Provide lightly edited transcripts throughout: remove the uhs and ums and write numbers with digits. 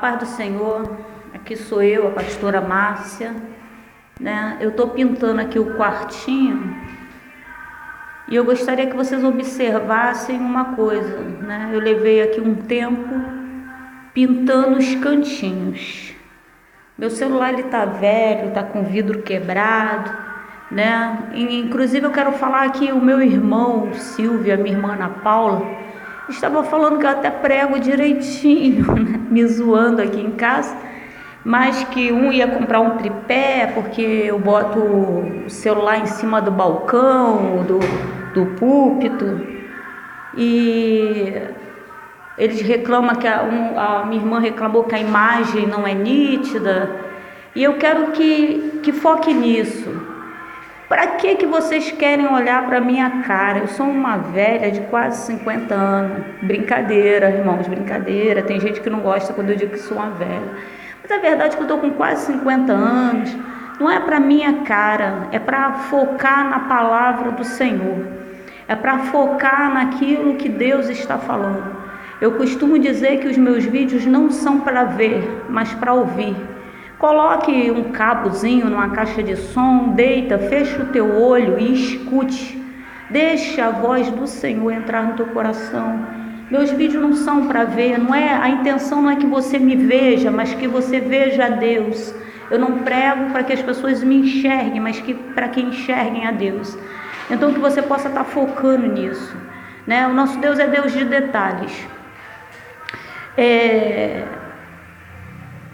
Paz do Senhor, aqui sou eu, a pastora Márcia, né? Eu tô pintando aqui o quartinho e eu gostaria que vocês observassem uma coisa, né? Eu levei aqui um tempo pintando os cantinhos. Meu celular ele tá velho, tá com vidro quebrado, né? Inclusive eu quero falar aqui o meu irmão Silvio, a minha irmã Ana Paula, estava falando que eu até prego direitinho, né? Me zoando aqui em casa, mas que um ia comprar um tripé porque eu boto o celular em cima do balcão, do púlpito, e eles reclamam que a minha irmã reclamou que a imagem não é nítida, e eu quero que foque nisso. Para que vocês querem olhar para minha cara? Eu sou uma velha de quase 50 anos. Brincadeira, irmãos, brincadeira. Tem gente que não gosta quando eu digo que sou uma velha. Mas a verdade é que eu estou com quase 50 anos. Não é para minha cara, é para focar na palavra do Senhor. É para focar naquilo que Deus está falando. Eu costumo dizer que os meus vídeos não são para ver, mas para ouvir. Coloque um cabozinho numa caixa de som, deita, fecha o teu olho e escute. Deixa a voz do Senhor entrar no teu coração. Meus vídeos não são para ver, a intenção não é que você me veja, mas que você veja a Deus. Eu não prego para que as pessoas me enxerguem, mas que para que enxerguem a Deus. Então que você possa estar focando nisso, né? O nosso Deus é Deus de detalhes.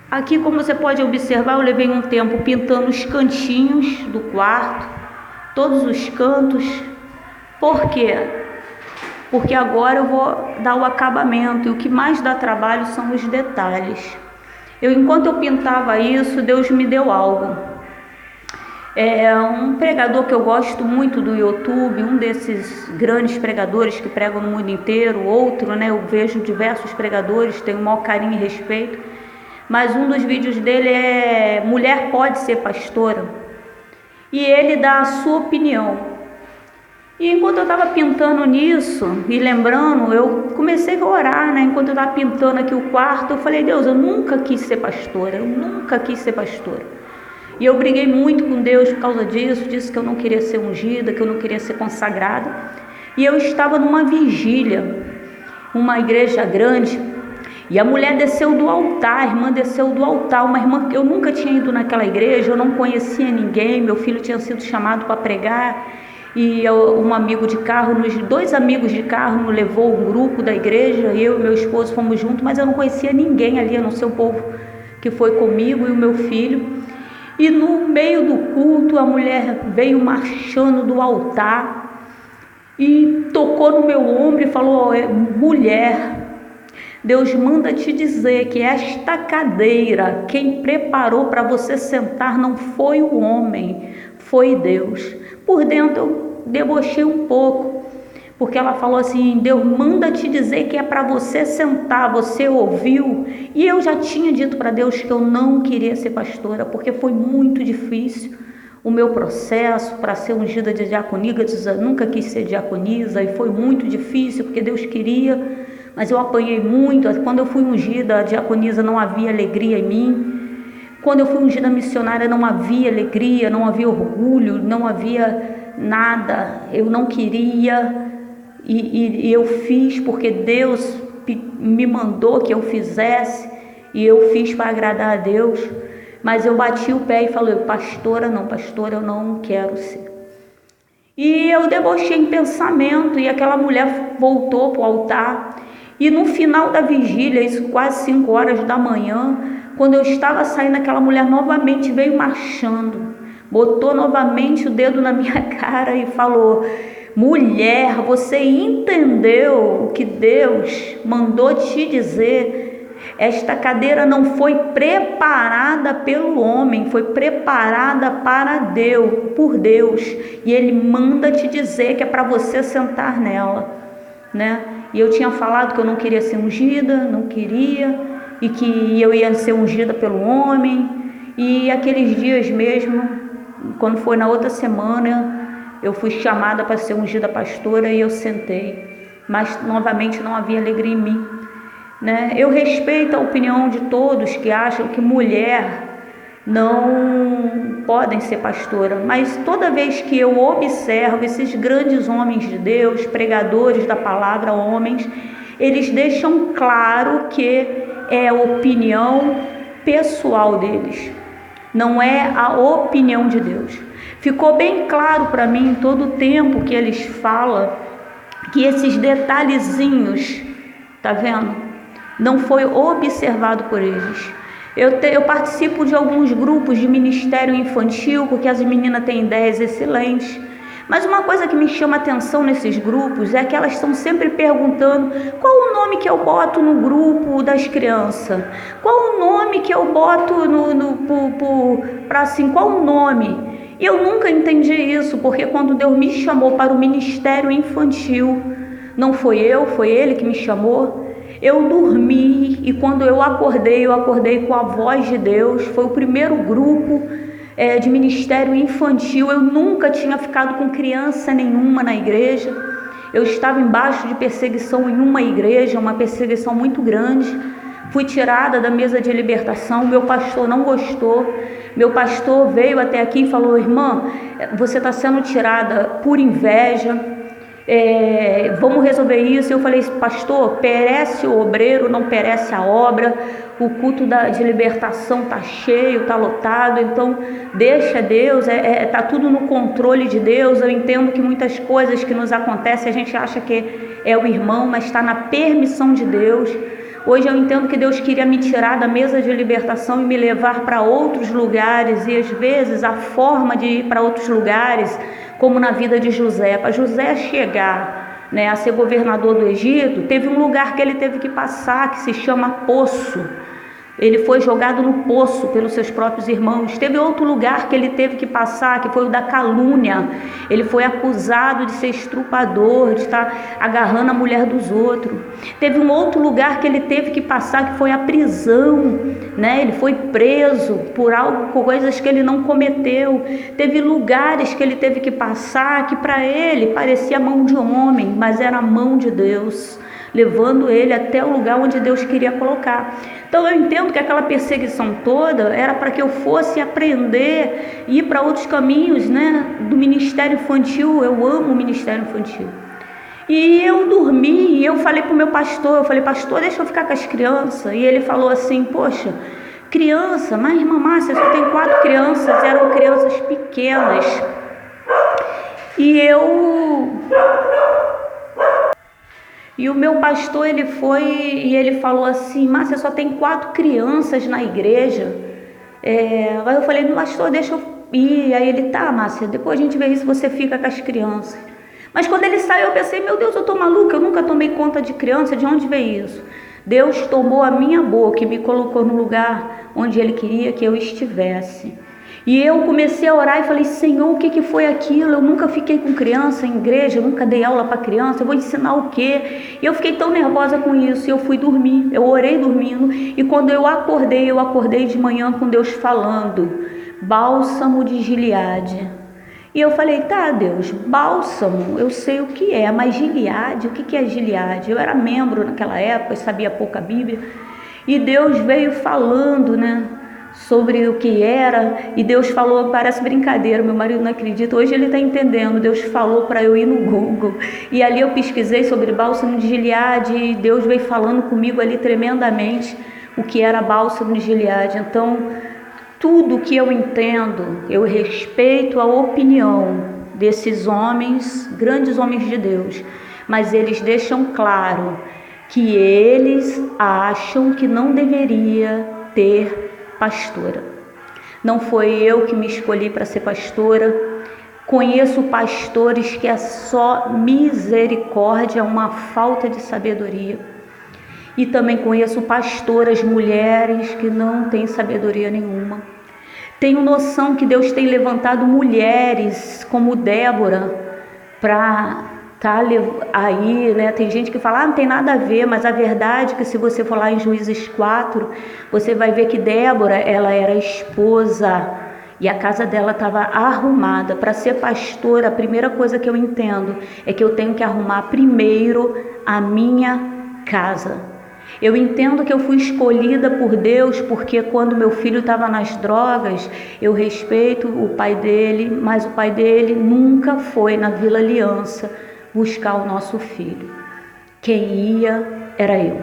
Aqui, como você pode observar, eu levei um tempo pintando os cantinhos do quarto, todos os cantos. Por quê? Porque agora eu vou dar o acabamento, e o que mais dá trabalho são os detalhes. Enquanto eu pintava isso, Deus me deu algo. Um pregador que eu gosto muito do YouTube, um desses grandes pregadores que pregam no mundo inteiro, outro, né? Eu vejo diversos pregadores, tenho o maior carinho e respeito. Mas um dos vídeos dele é Mulher Pode Ser Pastora, e ele dá a sua opinião. E enquanto eu estava pintando nisso e lembrando, eu comecei a orar, né? Enquanto eu estava pintando aqui o quarto, eu falei: Deus, eu nunca quis ser pastora, eu nunca quis ser pastora. E eu briguei muito com Deus por causa disso, disse que eu não queria ser ungida, que eu não queria ser consagrada. E eu estava numa vigília, uma igreja grande, e a mulher desceu do altar, a irmã desceu do altar, uma irmã que eu nunca tinha ido naquela igreja, eu não conhecia ninguém, meu filho tinha sido chamado para pregar, e um amigo de carro, dois amigos de carro nos levou um grupo da igreja, eu e meu esposo fomos juntos, mas eu não conhecia ninguém ali, a não ser o povo que foi comigo e o meu filho. E no meio do culto, a mulher veio marchando do altar e tocou no meu ombro e falou: mulher, Deus manda te dizer que esta cadeira, quem preparou para você sentar não foi o homem, foi Deus. Por dentro eu debochei um pouco, porque ela falou assim: Deus manda te dizer que é para você sentar, você ouviu? E eu já tinha dito para Deus que eu não queria ser pastora, porque foi muito difícil o meu processo para ser ungida de diaconisa. Eu nunca quis ser diaconisa e foi muito difícil, porque Deus queria, mas eu apanhei muito. Quando eu fui ungida a diaconisa, não havia alegria em mim. Quando eu fui ungida missionária, não havia alegria, não havia orgulho, não havia nada. Eu não queria, e eu fiz porque Deus me mandou que eu fizesse, e eu fiz para agradar a Deus. Mas eu bati o pé e falei: pastora eu não quero ser. E eu debochei em pensamento, e aquela mulher voltou para o altar. E no final da vigília, isso quase 5 horas da manhã, quando eu estava saindo, aquela mulher novamente veio marchando, botou novamente o dedo na minha cara e falou: mulher, você entendeu o que Deus mandou te dizer? Esta cadeira não foi preparada pelo homem, foi preparada para Deus, por Deus, e Ele manda te dizer que é para você sentar nela, né? E eu tinha falado que eu não queria ser ungida, não queria, e que eu ia ser ungida pelo homem. E aqueles dias mesmo, quando foi na outra semana, eu fui chamada para ser ungida pastora e eu sentei, mas novamente não havia alegria em mim. né? Eu respeito a opinião de todos que acham que mulher não podem ser pastora, mas toda vez que eu observo esses grandes homens de Deus, pregadores da palavra, homens, eles deixam claro que é a opinião pessoal deles, não é a opinião de Deus. Ficou bem claro para mim em todo o tempo que eles falam que esses detalhezinhos, tá vendo? Não foi observado por eles. Eu participo de alguns grupos de ministério infantil, porque as meninas têm ideias excelentes. Mas uma coisa que me chama atenção nesses grupos é que elas estão sempre perguntando qual o nome que eu boto no grupo das crianças, qual o nome que eu boto qual o nome? E eu nunca entendi isso, porque quando Deus me chamou para o ministério infantil, não foi eu, foi Ele que me chamou. Eu dormi e quando eu acordei com a voz de Deus. Foi o primeiro grupo de ministério infantil. Eu nunca tinha ficado com criança nenhuma na igreja. Eu estava embaixo de perseguição em uma igreja, uma perseguição muito grande. Fui tirada da mesa de libertação. Meu pastor não gostou. Meu pastor veio até aqui e falou: irmã, você está sendo tirada por inveja. Vamos resolver isso. Eu falei: pastor, perece o obreiro, não perece a obra. O culto de libertação está cheio, está lotado, então deixa Deus, está tudo no controle de Deus. Eu entendo que muitas coisas que nos acontecem a gente acha que é o irmão, mas está na permissão de Deus. Hoje eu entendo que Deus queria me tirar da mesa de libertação e me levar para outros lugares, e às vezes a forma de ir para outros lugares, como na vida de José, para José chegar, né, a ser governador do Egito, teve um lugar que ele teve que passar, que se chama Poço. Ele foi jogado no poço pelos seus próprios irmãos. Teve outro lugar que ele teve que passar, que foi o da calúnia. Ele foi acusado de ser estrupador, de estar agarrando a mulher dos outros. Teve um outro lugar que ele teve que passar, que foi a prisão, né? Ele foi preso por coisas que ele não cometeu. Teve lugares que ele teve que passar, que para ele parecia a mão de homem, mas era a mão de Deus, levando ele até o lugar onde Deus queria colocar. Então eu entendo que aquela perseguição toda era para que eu fosse aprender e ir para outros caminhos, né, do ministério infantil. Eu amo o ministério infantil. E eu dormi e eu falei para o meu pastor, pastor, deixa eu ficar com as crianças. E ele falou assim: poxa, criança, mas irmã Márcia, só tem 4 crianças, eram crianças pequenas. E o meu pastor, ele foi e ele falou assim: Márcia, só tem 4 crianças na igreja. Aí eu falei: pastor, deixa eu ir. Aí ele: tá, Márcia, depois a gente vê se você fica com as crianças. Mas quando ele saiu, eu pensei: meu Deus, eu tô maluca, eu nunca tomei conta de criança, de onde veio isso? Deus tomou a minha boca e me colocou no lugar onde Ele queria que eu estivesse. E eu comecei a orar e falei: Senhor, o que foi aquilo? Eu nunca fiquei com criança em igreja, eu nunca dei aula para criança, eu vou ensinar o quê? E eu fiquei tão nervosa com isso, e eu fui dormir, eu orei dormindo, e quando eu acordei de manhã com Deus falando: bálsamo de Gileade. E eu falei: tá, Deus, bálsamo, eu sei o que é, mas Gileade, o que é Gileade? Eu era membro naquela época, eu sabia pouca Bíblia, e Deus veio falando, né, sobre o que era. E Deus falou, parece brincadeira, meu marido não acredita, hoje ele está entendendo. Deus falou para eu ir no Google, e ali eu pesquisei sobre bálsamo de Gileade, e Deus veio falando comigo ali tremendamente o que era bálsamo de Gileade. Então, tudo que eu entendo, eu respeito a opinião desses homens, grandes homens de Deus, mas eles deixam claro que eles acham que não deveria ter pastora. Não foi eu que me escolhi para ser pastora. Conheço pastores que é só misericórdia, uma falta de sabedoria. E também conheço pastoras mulheres que não têm sabedoria nenhuma. Tenho noção que Deus tem levantado mulheres como Débora para estar aí, né? Tem gente que fala: não tem nada a ver, mas a verdade é que se você for lá em Juízes 4, você vai ver que Débora, ela era esposa e a casa dela estava arrumada. Para ser pastora, a primeira coisa que eu entendo é que eu tenho que arrumar primeiro a minha casa. Eu entendo que eu fui escolhida por Deus porque quando meu filho estava nas drogas, eu respeito o pai dele, mas o pai dele nunca foi na Vila Aliança buscar o nosso filho. Quem ia era eu.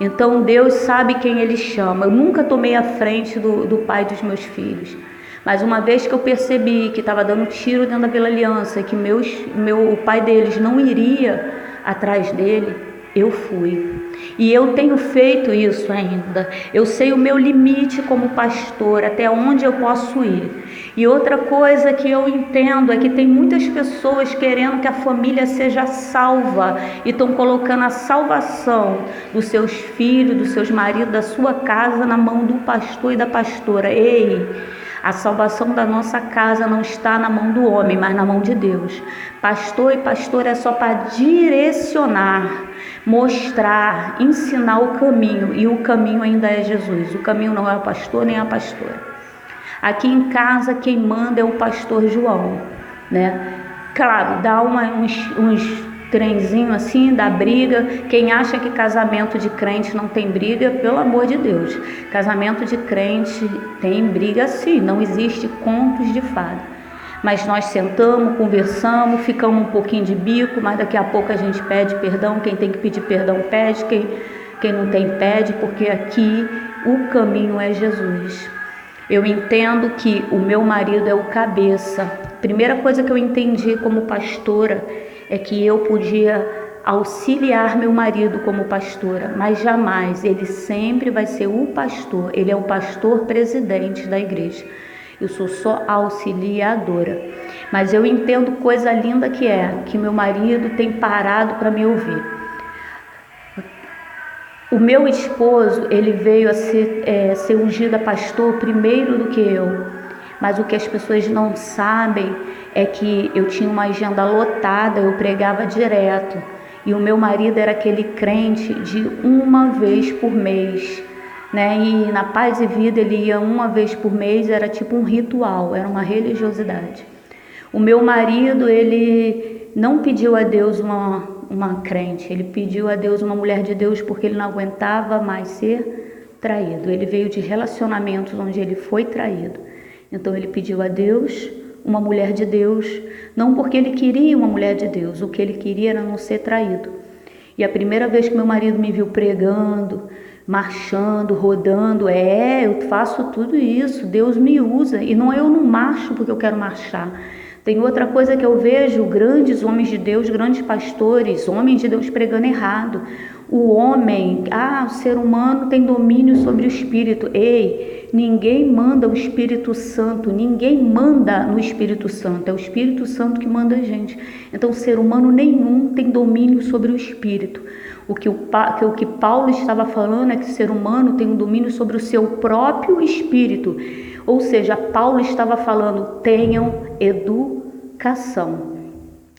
Então Deus sabe quem Ele chama. Eu nunca tomei a frente do pai dos meus filhos. Mas uma vez que eu percebi que estava dando tiro dentro da Vila Aliança, que o pai deles não iria atrás dele, eu fui. E eu tenho feito isso ainda. Eu sei o meu limite como pastor, até onde eu posso ir. E outra coisa que eu entendo é que tem muitas pessoas querendo que a família seja salva e estão colocando a salvação dos seus filhos, dos seus maridos, da sua casa na mão do pastor e da pastora. Ei! A salvação da nossa casa não está na mão do homem, mas na mão de Deus. Pastor e pastora é só para direcionar, mostrar, ensinar o caminho. E o caminho ainda é Jesus. O caminho não é o pastor nem a pastora. Aqui em casa quem manda é o pastor João, né? Claro, dá uns trenzinho assim, dá briga. Quem acha que casamento de crente não tem briga, pelo amor de Deus. Casamento de crente tem briga sim, não existe contos de fada. Mas nós sentamos, conversamos, ficamos um pouquinho de bico, mas daqui a pouco a gente pede perdão. Quem tem que pedir perdão pede, quem não tem pede, porque aqui o caminho é Jesus. Eu entendo que o meu marido é o cabeça. Primeira coisa que eu entendi como pastora é que eu podia auxiliar meu marido como pastora, mas jamais, ele sempre vai ser o pastor, ele é o pastor presidente da igreja. Eu sou só auxiliadora. Mas eu entendo coisa linda que meu marido tem parado para me ouvir. O meu esposo, ele veio a ser ungido a pastor primeiro do que eu. Mas o que as pessoas não sabem é que eu tinha uma agenda lotada, eu pregava direto. E o meu marido era aquele crente de uma vez por mês, né? E na Paz e Vida ele ia uma vez por mês, era tipo um ritual, era uma religiosidade. O meu marido, ele não pediu a Deus uma crente, ele pediu a Deus uma mulher de Deus porque ele não aguentava mais ser traído. Ele veio de relacionamentos onde ele foi traído. Então ele pediu a Deus uma mulher de Deus, não porque ele queria uma mulher de Deus, o que ele queria era não ser traído. E a primeira vez que meu marido me viu pregando, marchando, rodando, eu faço tudo isso, Deus me usa, e não eu não marcho porque eu quero marchar. Tem outra coisa que eu vejo, grandes homens de Deus, grandes pastores, homens de Deus pregando errado. O homem, o ser humano tem domínio sobre o Espírito. Ei, ninguém manda o Espírito Santo, ninguém manda no Espírito Santo, é o Espírito Santo que manda a gente. Então, o ser humano nenhum tem domínio sobre o Espírito. O que Paulo estava falando é que o ser humano tem um domínio sobre o seu próprio Espírito. Ou seja, Paulo estava falando, tenham educação.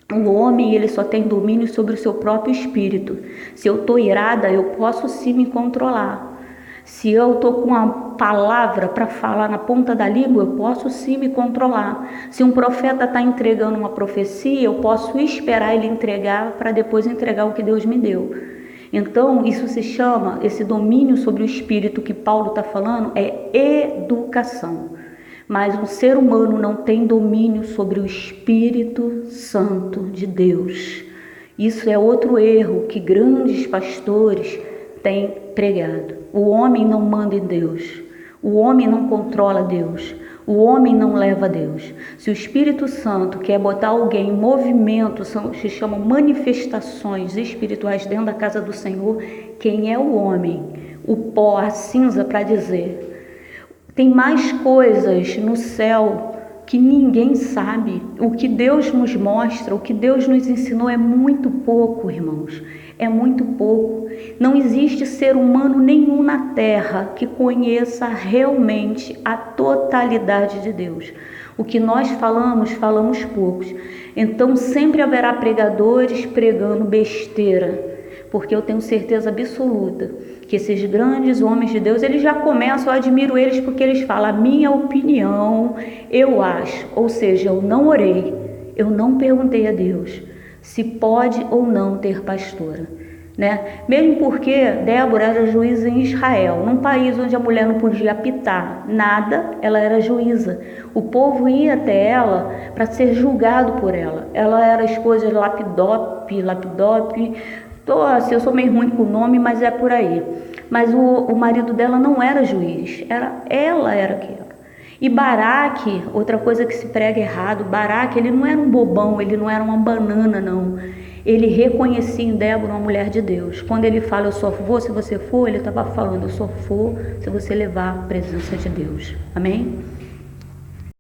O homem, ele só tem domínio sobre o seu próprio espírito. Se eu estou irada, eu posso sim me controlar. Se eu estou com uma palavra para falar na ponta da língua, eu posso sim me controlar. Se um profeta está entregando uma profecia, eu posso esperar ele entregar para depois entregar o que Deus me deu. Então, isso se chama, esse domínio sobre o espírito que Paulo está falando, é educação. Mas o ser humano não tem domínio sobre o Espírito Santo de Deus. Isso é outro erro que grandes pastores têm pregado. O homem não manda em Deus. O homem não controla Deus. O homem não leva Deus. Se o Espírito Santo quer botar alguém em movimento, se chamam manifestações espirituais dentro da casa do Senhor, quem é o homem? O pó, a cinza para dizer... Tem mais coisas no céu que ninguém sabe. O que Deus nos mostra, o que Deus nos ensinou é muito pouco, irmãos. É muito pouco. Não existe ser humano nenhum na terra que conheça realmente a totalidade de Deus. O que nós falamos poucos. Então sempre haverá pregadores pregando besteira. Porque eu tenho certeza absoluta que esses grandes homens de Deus, eles já começam, eu admiro eles porque eles falam, a minha opinião, eu acho. Ou seja, eu não orei, eu não perguntei a Deus se pode ou não ter pastora. né? Mesmo porque Débora era juíza em Israel, num país onde a mulher não podia apitar nada, ela era juíza. O povo ia até ela para ser julgado por ela. Ela era esposa de Lapidope. Assim, eu sou meio ruim com o nome, mas é por aí. Mas o marido dela não era juiz, ela era que era. E Baraque, outra coisa que se prega errado, Baraque, ele não era um bobão, ele não era uma banana, não. Ele reconhecia em Débora uma mulher de Deus. Quando ele fala, eu só vou se você for, ele estava falando, eu só vou se você levar a presença de Deus. Amém?